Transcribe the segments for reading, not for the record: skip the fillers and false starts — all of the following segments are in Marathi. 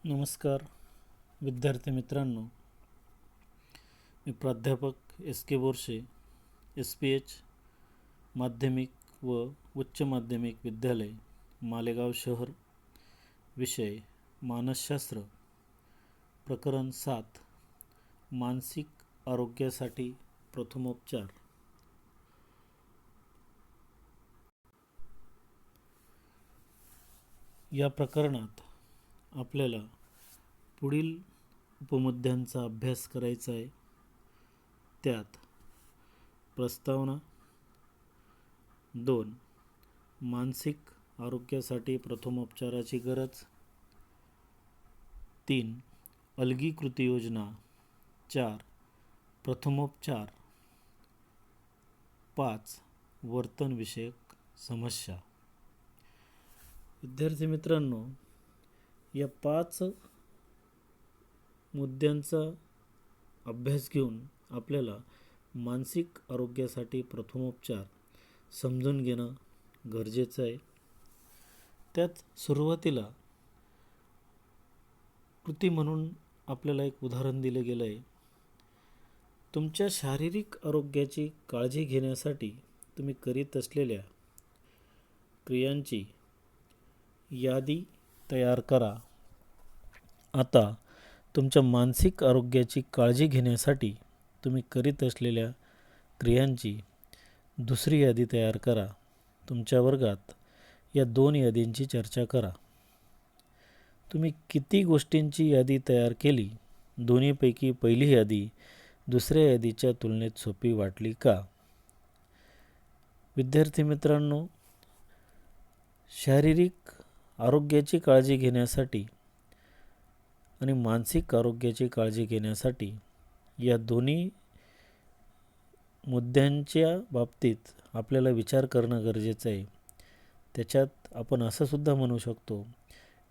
नमस्कार विद्यार्थी मित्रांनो, मी प्राध्यापक एस के बोरशे, SPH माध्यमिक व उच्च माध्यमिक विद्यालय मालेगाव शहर, विषय मानसशास्त्र, प्रकरण 7 मानसिक आरोग्यासाठी प्रथमोपचार. या प्रकरणात आपल्याला पुढील उपमुद्द्यांचा अभ्यास करायचा आहे. त्यात प्रस्तावना, 2 मानसिक आरोग्यासाठी प्रथमोपचाराची गरज, 3 अलगी कृती योजना, 4 प्रथमोपचार, 5 वर्तनविषयक समस्या. विद्यार्थी मित्रांनो, या 5 मुद्द्यांचा अभ्यास घेऊन आपल्याला मानसिक आरोग्यासाठी प्रथमोपचार समजून घेणं गरजेचं आहे. त्यात सुरुवातीला कृती म्हणून आपल्याला एक उदाहरण दिलं गेलं आहे. तुमच्या शारीरिक आरोग्याची काळजी घेण्यासाठी तुम्ही करीत असलेल्या क्रियांची यादी तयार करा. आता तुमच्या मानसिक आरोग्याची काळजी घेण्यासाठी तुम्ही करीत असलेल्या क्रियांची दुसरी यादी तयार करा. तुमच्या वर्गात या 2 यादींची चर्चा करा. तुम्ही किती गोष्टींची यादी तयार केली? दोन्हीपैकी पहिली यादी दुसऱ्या यादीच्या तुलनेत सोपी वाटली का? विद्यार्थी मित्रांनो, शारीरिक आरोग्याची काळजी घेण्यासाठी आणि मानसिक आरोग्याची काळजी घेण्यासाठी या दोन्ही मुद्द्यांच्या बाबतीत आपल्याला विचार करणं गरजेचं आहे. त्याच्यात आपण असं सुद्धा म्हणू शकतो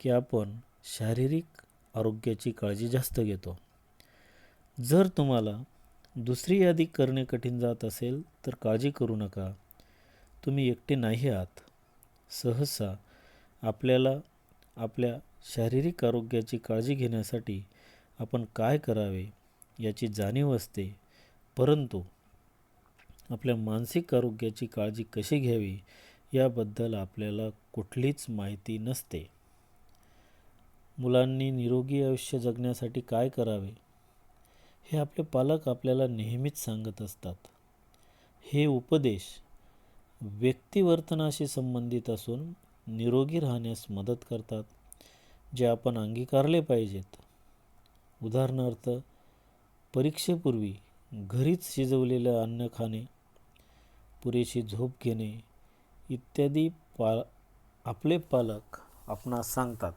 की आपण शारीरिक आरोग्याची काळजी जास्त घेतो. जर तुम्हाला दुसरी यादी करणे कठीण जात असेल तर काळजी करू नका, तुम्ही एकटे नाही आहात. सहसा आपल्याला आपल्या शारीरिक आरोग्याची काळजी घेण्यासाठी आपण काय करावे याची जाणीव असते, परंतु आपल्या मानसिक आरोग्याची काळजी कशी घ्यावी याबद्दल आपल्याला कुठलीच माहिती नसते. मुलांनी निरोगी आयुष्य जगण्यासाठी काय करावे हे आपले पालक आपल्याला नेहमीच सांगत असतात. हे उपदेश व्यक्तिवर्तनाशी संबंधित असून निरोगी राहण्यास मदत करतात, जे आपण अंगीकारले पाहिजेत. उदाहरणार्थ, परीक्षेपूर्वी घरीच शिजवलेलं अन्न खाणे, पुरेशी झोप घेणे इत्यादी आपले पालक आपणास सांगतात.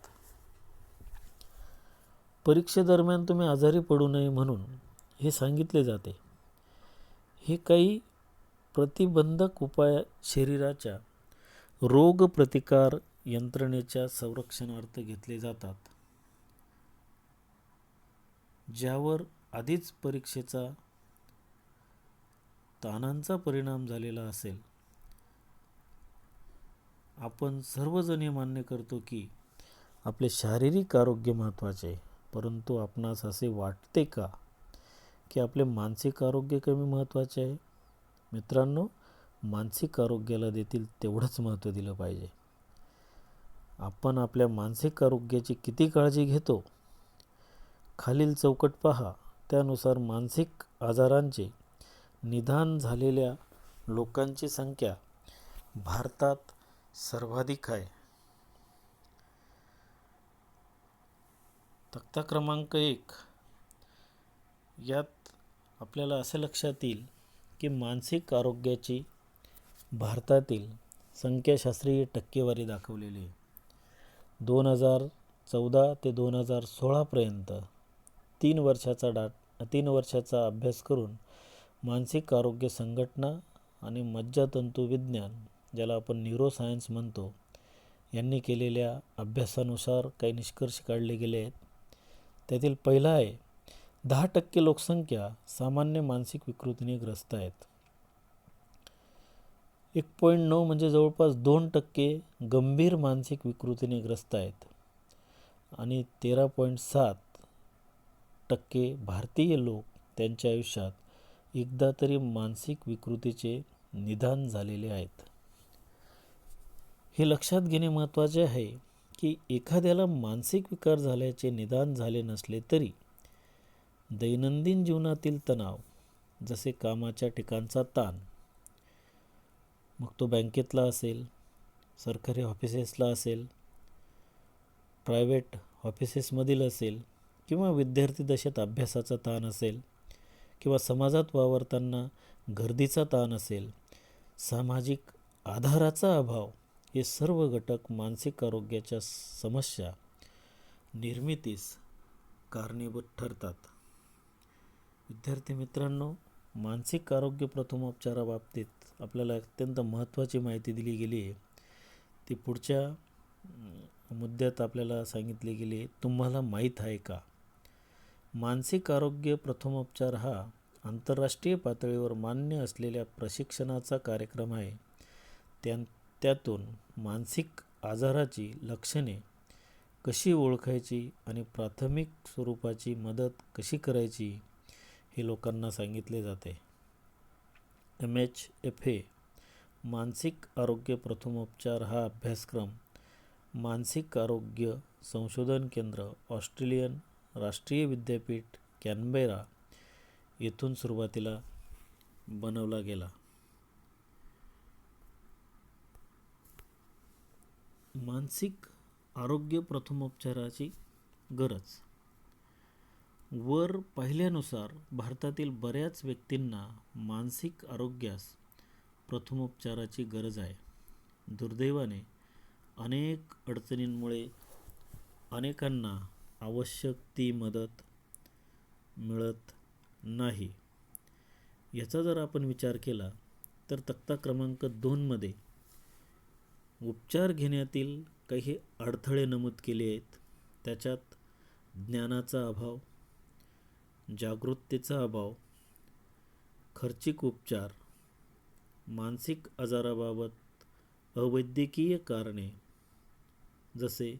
परीक्षेदरम्यान तुम्ही आजारी पडू नये म्हणून हे सांगितले जाते. हे काही प्रतिबंधक उपाय शरीराच्या रोगप्रतिकार यंत्रणेच्या संरक्षणार्थ घेतले जातात, ज्यावर आधीच परीक्षेचा ताणांचा परिणाम झालेला असेल. आपण सर्वजण हे मान्य करतो की आपले शारीरिक आरोग्य महत्त्वाचे आहे, परंतु आपणास असे वाटते का की आपले मानसिक आरोग्य कमी महत्त्वाचे आहे? मित्रांनो, मानसिक आरोग्याला देखील तेवढंच महत्त्व दिलं पाहिजे. आपण आपल्या मानसिक आरोग्याची किती काळजी घेतो? खालील चौकट पहा. त्यानुसार मानसिक आजारांचे निदान झालेल्या लोकांची संख्या भारतात सर्वाधिक आहे. तक्ता क्रमांक 1 यात आपल्याला असे लक्षात येईल की मानसिक आरोग्याची भारतातील संख्याशास्त्रीय टक्केवारी दाखवलेली आहे. 2014 ते 2016 पर्यंत 3 वर्षाचा अभ्यास करून मानसिक आरोग्य संघटना आणि मज्जातंतू विज्ञान, ज्याला आपण न्यूरोसायन्स म्हणतो, यांनी केलेल्या अभ्यासानुसार काही निष्कर्ष काढले गेले आहेत. त्यातील पहिला आहे, 10% लोकसंख्या सामान्य मानसिक विकृतीने ग्रस्त आहेत. 1.9 म्हणजे जवळपास 2% गंभीर मानसिक विकृतीने ग्रस्त आहेत आणि 13.7% भारतीय लोक त्यांच्या आयुष्यात एकदा तरी मानसिक विकृतीचे निदान झालेले आहेत. हे लक्षात घेणे महत्त्वाचे आहे की एखाद्याला मानसिक विकार झाल्याचे निदान झाले नसले तरी दैनंदिन जीवनातील तणाव, जसे कामाच्या ठिकाणचा ताण, मग तो बँकेतला असेल, सरकारी ऑफिसेसला असेल, प्रायव्हेट ऑफिसेसमधील असेल, किंवा विद्यार्थी दशेत अभ्यासाचा ताण असेल, किंवा समाजात वावरताना गर्दीचा ताण असेल, सामाजिक आधाराचा अभाव, हे सर्व घटक मानसिक आरोग्याच्या समस्या निर्मितीस कारणीभूत ठरतात. विद्यार्थी मित्रांनो, मानसिक आरोग्य प्रथमोपचाराबाबतीत आपल्याला अत्यंत महत्त्वाची माहिती दिली गेली आहे. ती पुढच्या मुद्द्यात आपल्याला सांगितले गेले. तुम्हाला माहीत आहे का? मानसिक आरोग्य प्रथमोपचार हा आंतरराष्ट्रीय पातळीवर मान्य असलेल्या प्रशिक्षणाचा कार्यक्रम आहे. त्यातून मानसिक आजाराची लक्षणे कशी ओळखायची आणि प्राथमिक स्वरूपाची मदत कशी करायची हे लोकांना सांगितले जाते. MHFA मानसिक आरोग्य प्रथमोपचार हा अभ्यासक्रम मानसिक आरोग्य संशोधन केंद्र, ऑस्ट्रेलियन राष्ट्रीय विद्यापीठ, कॅनबेरा येथून सुरुवातीला बनवला गेला. मानसिक आरोग्य प्रथमोपचाराची गरज. वर पाहिल्यानुसार भारतातील बऱ्याच व्यक्तींना मानसिक आरोग्यास प्रथमोपचाराची गरज आहे. दुर्दैवाने अनेक अडचणींमुळे अनेकांना आवश्यक ती मदत मिळत नाही. याचा जर आपण विचार केला तर तक्ता क्रमांक 2 उपचार घेण्यातील काही अडथळे नमूद केले आहेत. त्याच्यात ज्ञानाचा अभाव, जागरूकतेचा अभाव, खर्चिक उपचार, मानसिक आजाराबाबत अवैद्यकीय कारणे जसे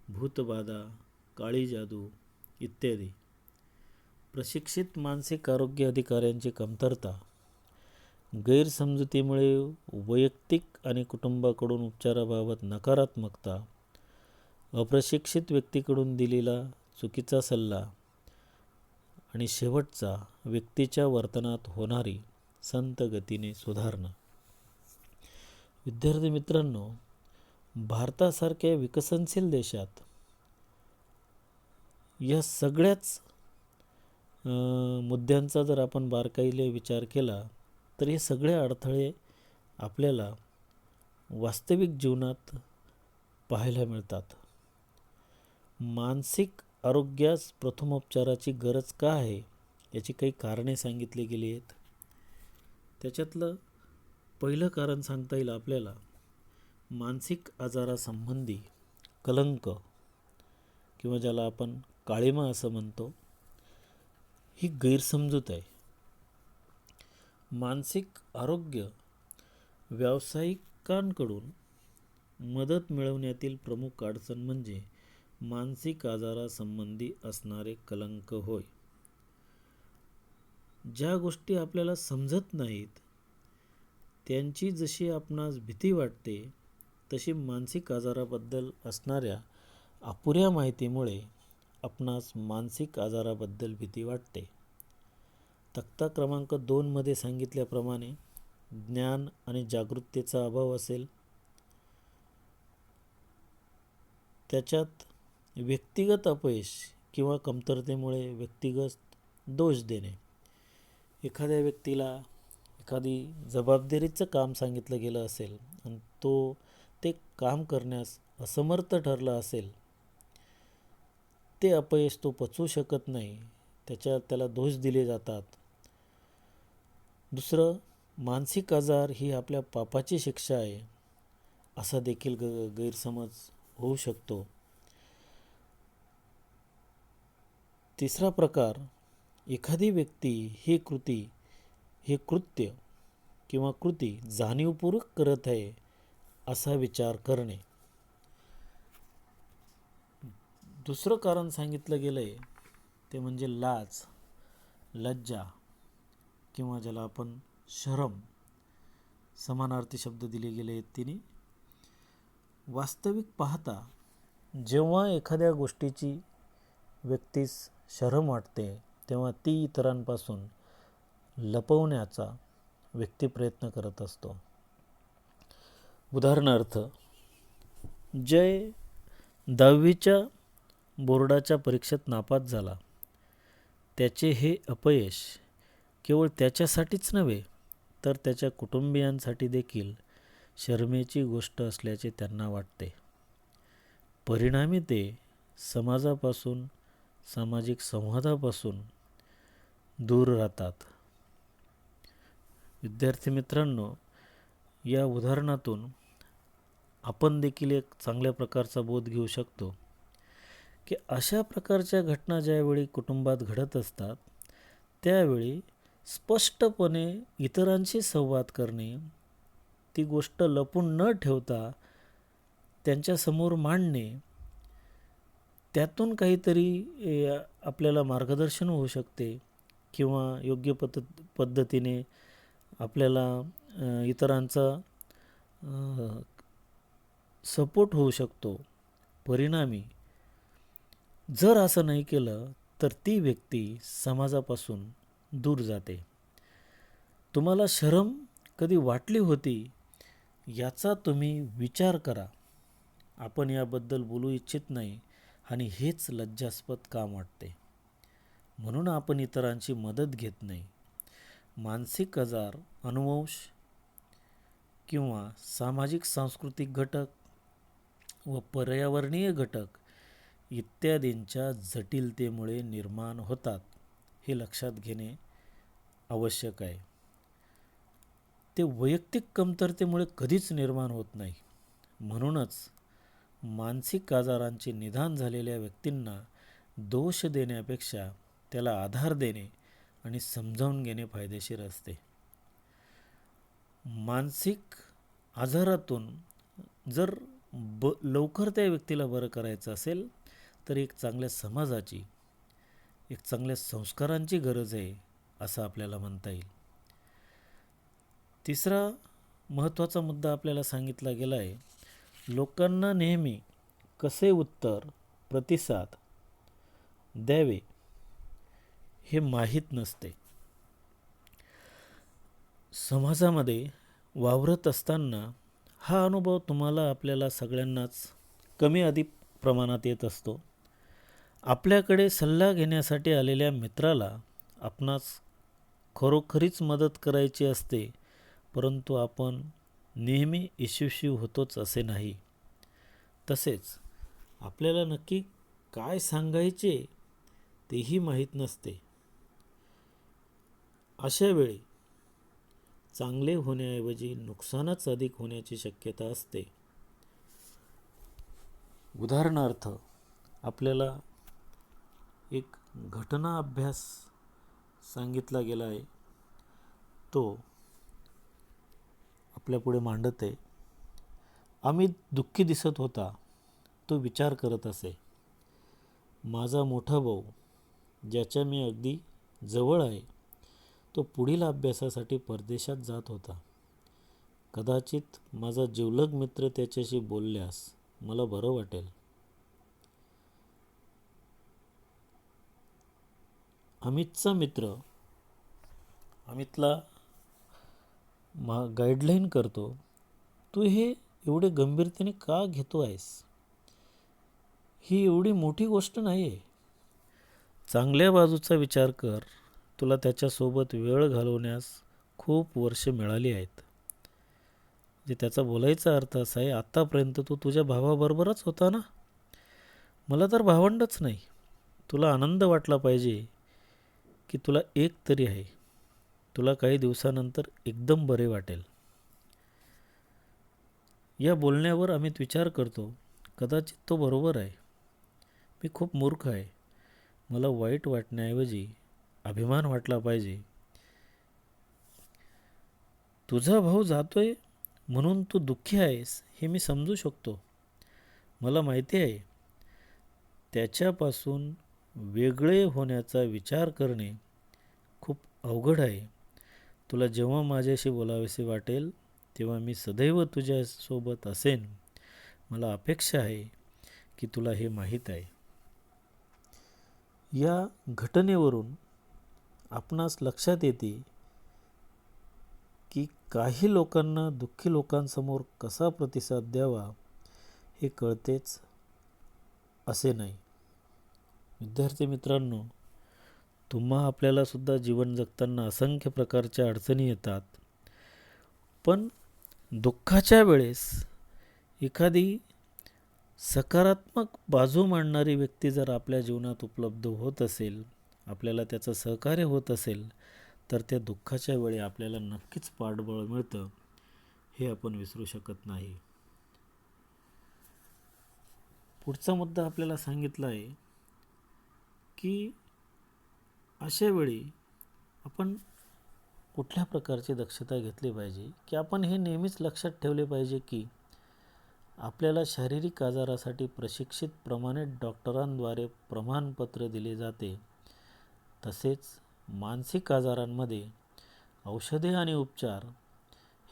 भूतबाधा, काळी जादू इत्यादी, प्रशिक्षित मानसिक आरोग्य अधिकाऱ्यांची कमतरता, गैरसमजुतीमुळे वैयक्तिक आणि कुटुंबाकडून उपचाराबाबत नकारात्मकता, अप्रशिक्षित व्यक्तीकडून दिलेला चुकीचा सल्ला आणि शेवटचा व्यक्तीच्या वर्तनात होणारी संथ गतीने सुधारणा. विद्यार्थी मित्रांनो, भारतासारख्या विकसनशील देशात या सगळ्याच मुद्द्यांचा जर आपण बारकाईने विचार केला तर हे सगळे अडथळे आपल्याला वास्तविक जीवनात पाहायला मिळतात. मानसिक आरोग्यास प्रथमोपचाराची गरज का आहे याची काही कारणे सांगितली गेली आहेत. त्याच्यातलं पहिलं कारण सांगता येईल आपल्याला, मानसिक आजारासंबंधी कलंक किंवा ज्याला आपण काळिमा असं म्हणतो, ही गैरसमजूत आहे. मानसिक आरोग्य व्यावसायिकांकडून मदत मिळवण्यातील प्रमुख अडचण म्हणजे मानसिक आजारासंबंधी असणारे कलंक होय. ज्या गोष्टी आपल्याला समजत नाहीत त्यांची जशी आपणास भीती वाटते, तशी मानसिक आजाराबद्दल असणाऱ्या अपुऱ्या माहितीमुळे आपणास मानसिक आजाराबद्दल भीती वाटते. तक्ता क्रमांक 2 सांगितल्याप्रमाणे ज्ञान आणि जागरूकतेचा अभाव असेल, त्याच्यात व्यक्तिगत अपयश किंवा कमतरतेमुळे व्यक्तिगत दोष देणे, एखाद्या व्यक्तीला एखादी जबाबदारीचं काम सांगितलं गेलं असेल आणि तो ते काम करण्यास असमर्थ ठरला असेल, ते अपयश तो पचवू शकत नाही, त्याला दोष दिले जातात. दुसरं, मानसिक आजार ही आपल्या पापाची शिक्षा आहे असा देखील गैरसमज होऊ शकतो. तिसरा प्रकार, एखादी व्यक्ती हे कृत्य किंवा कृती जाणीवपूर्वक करत आहे असा विचार करणे. दुसरं कारण सांगितलं गेलं आहे ते म्हणजे लाज, लज्जा किंवा ज्याला आपण शरम समानार्थी शब्द दिले गेले आहेत तिने. वास्तविक पाहता जेव्हा एखाद्या गोष्टीची व्यक्तीस शरम वाटते तेव्हा ती इतरांपासून लपवण्याचा व्यक्ती प्रयत्न करत असतो. उदाहरणार्थ, जय 10वीच्या बोर्डाच्या परीक्षेत नापास झाला. त्याचे हे अपयश केवळ त्याच्यासाठीच नव्हे तर त्याच्या कुटुंबियांसाठी देखील शरमेची गोष्ट असल्याचे त्यांना वाटते. परिणामी ते समाजापासून, सामाजिक संवादापासून दूर राहतात. विद्यार्थी मित्रांनो, या उदाहरणातून आपण देखील एक चांगल्या प्रकारचा बोध घेऊ शकतो की अशा प्रकारच्या घटना ज्यावेळी कुटुंबात घडत असतात त्यावेळी स्पष्टपणे इतरांशी संवाद करणे, ती गोष्ट लपून न ठेवता त्यांच्यासमोर मांडणे, त्यातून काहीतरी आपल्याला मार्गदर्शन होऊ शकते किंवा योग्य पद्धतीने आपल्याला इतरांचा सपोर्ट होऊ शकतो. परिणामी जर असं नाही केलं तर ती व्यक्ती समाजापासून दूर जाते. तुम्हाला शरम कधी वाटली होती याचा तुम्ही विचार करा. आपण याबद्दल बोलू इच्छित नाही आणि हेच लज्जास्पद काम वाटते. म्हणून आपण इतरांची मदत घेत नाही. मानसिक आजार, अनुवंश किंवा सामाजिक सांस्कृतिक घटक व पर्यावरणीय घटक इत्यादींच्या जटिलतेमुळे निर्माण होतात, हे लक्षात घेणे आवश्यक आहे. ते वैयक्तिक कमतरतेमुळे कधीच निर्माण होत नाही. म्हणूनच मानसिक आजारांचे निदान झालेल्या व्यक्तींना दोष देण्यापेक्षा त्याला आधार देणे आणि समजावून घेणे फायदेशीर असते. मानसिक आजारातून जर लवकर त्या व्यक्तीला बरं करायचं असेल तर एक चांगल्या समाजाची, एक चांगल्या संस्कारांची गरज आहे असं आपल्याला म्हणता येईल. तिसरा महत्त्वाचा मुद्दा आपल्याला सांगितला गेला आहे, लोकांना नेहमी कसे उत्तर, प्रतिसाद द्यावे हे माहीत नसते. समाजामध्ये वावरत असताना हा अनुभव तुम्हाला, आपल्याला सगळ्यांनाच कमी अधिक प्रमाणात येत असतो. आपल्याकडे सल्ला घेण्यासाठी आलेल्या मित्राला आपणास खरोखरीच मदत करायची असते, परंतु आपण नेहमी यशस्वी होतोच असे नाही. तसेच आपल्याला नक्की काय सांगायचे तेही माहीत नसते. अशा वेळी चांगले होण्याऐवजी नुकसानच अधिक होण्याची शक्यता असते. उदाहरणार्थ, आपल्याला एक घटना अभ्यास सांगितला गेला आहे, तो आपल्यापुढे मांडत आहे. अमित दुःखी दिसत होता. तो विचार करत असे, माझा मोठा भाऊ ज्याच्या मी अगदी जवळ आहे तो पुढील अभ्यासासाठी परदेशात जात होता. कदाचित माझा जिवलग मित्र त्याच्याशी बोलल्यास मला बरं वाटेल. अमितचा मित्र अमितला गाईडलाईन करतो, तू हे एवढे गंभीरतेने का घेतो आहेस? ही एवढी मोठी गोष्ट नाही आहे. चांगल्या बाजूचा विचार कर. तुला त्याच्यासोबत वेळ घालवण्यास खूप वर्ष मिळाली आहेत. जे त्याचा बोलायचा अर्थ असा आहे, आत्तापर्यंत तू तुझ्या भावाबरोबरच होता ना. मला तर भावंडच नाही. तुला आनंद वाटला पाहिजे की तुला एक तरी आहे. तुला काही दिवसानंतर एकदम बरे वाटेल. या बोलण्यावर अमित विचार करतो, कदाचित तो बरोबर आहे. मी खूप मूर्ख आहे. मला वाईट वाटण्याऐवजी अभिमान वाटला पाहिजे. तुझा भाऊ जातोय म्हणून तू दुःखी आहेस हे मी समजू शकतो. मला माहिती आहे त्याच्यापासून वेगळे होण्याचा विचार करणे खूप अवघड आहे. तुला जेव्हा माझ्याशी बोलावेसे वाटेल तेव्हा मी सदैव तुझ्यासोबत असेन. मला अपेक्षा आहे की तुला हे माहीत आहे. या घटनेवरून आपणास लक्षात येते की काही लोकांना दुःखी लोकांसमोर कसा प्रतिसाद द्यावा हे कळतेच असे नाही. विद्यार्थी मित्रांनो, तुम्हा आपल्याला सुद्धा जीवन जगताना असंख्य प्रकारच्या अडचणी येतात. पण दुःखाच्या वेळेस एखादी सकारात्मक बाजू मांडणारी व्यक्ती जर आपल्या जीवनात उपलब्ध होत असेल, आपल्याला त्याचं सहकार्य होत असेल, तर त्या दुःखाच्या वेळी आपल्याला नक्कीच पाठबळ मिळतं, हे आपण विसरू शकत नाही. पुढचा मुद्दा आपल्याला सांगितला आहे की अशा वेळी आपण कुठल्या प्रकारची दक्षता घेतली पाहिजे, की आपण हे नेहमीच लक्षात ठेवले पाहिजे की आपल्याला शारीरिक आजारासाठी प्रशिक्षित प्रमाणित डॉक्टरांद्वारे प्रमाणपत्र दिले जाते. तसेच मानसिक आजारांमध्ये औषधे आणि उपचार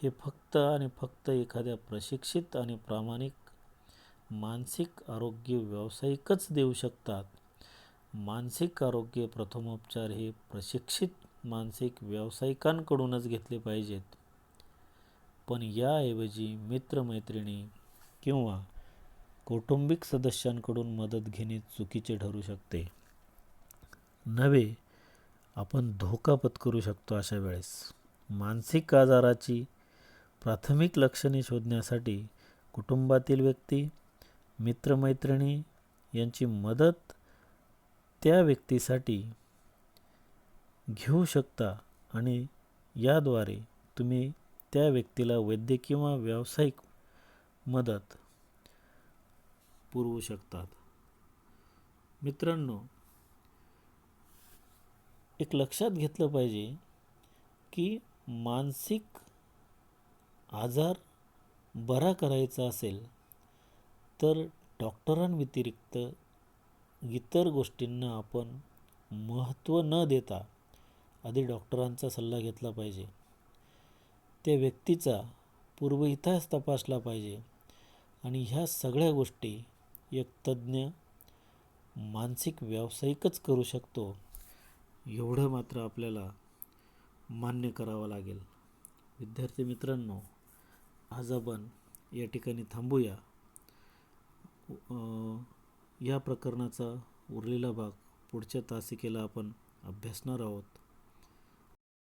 हे फक्त आणि फक्त एखाद्या प्रशिक्षित आणि प्रामाणिक मानसिक आरोग्य व्यावसायिकच देऊ शकतात. मानसिक आरोग्य प्रथमोपचार हे प्रशिक्षित मानसिक व्यावसायिकांकडूनच घेतले पाहिजेत. पण याऐवजी मित्रमैत्रिणी किंवा कौटुंबिक सदस्यांकडून मदत घेणे चुकीचे ठरू शकते. नव्हे, आपण धोका पत्करू शकतो. अशा वेळेस मानसिक आजाराची प्राथमिक लक्षणे शोधण्यासाठी कुटुंबातील व्यक्ती, मित्रमैत्रिणी यांची मदत त्या व्यक्तीसाठी घेऊ शकता आणि याद्वारे तुम्ही त्या व्यक्तीला वैद्यकीय किंवा व्यावसायिक मदत पुरवू शकतात. मित्रांनो, एक लक्षात घेतलं पाहिजे की मानसिक आजार बरा करायचा असेल तर डॉक्टरांव्यतिरिक्त इतर गोष्टींना आपण महत्त्व न देता आधी डॉक्टरांचा सल्ला घेतला पाहिजे. त्या व्यक्तीचा पूर्वइतिहास तपासला पाहिजे आणि ह्या सगळ्या गोष्टी एक तज्ज्ञ मानसिक व्यावसायिकच करू शकतो, एवढं मात्र आपल्याला मान्य करावं लागेल. विद्यार्थी मित्रांनो, आज आपण या ठिकाणी थांबूया. या प्रकरणाचा उरलेला भाग पुढच्या तासिकेला आपण अभ्यासणार आहोत.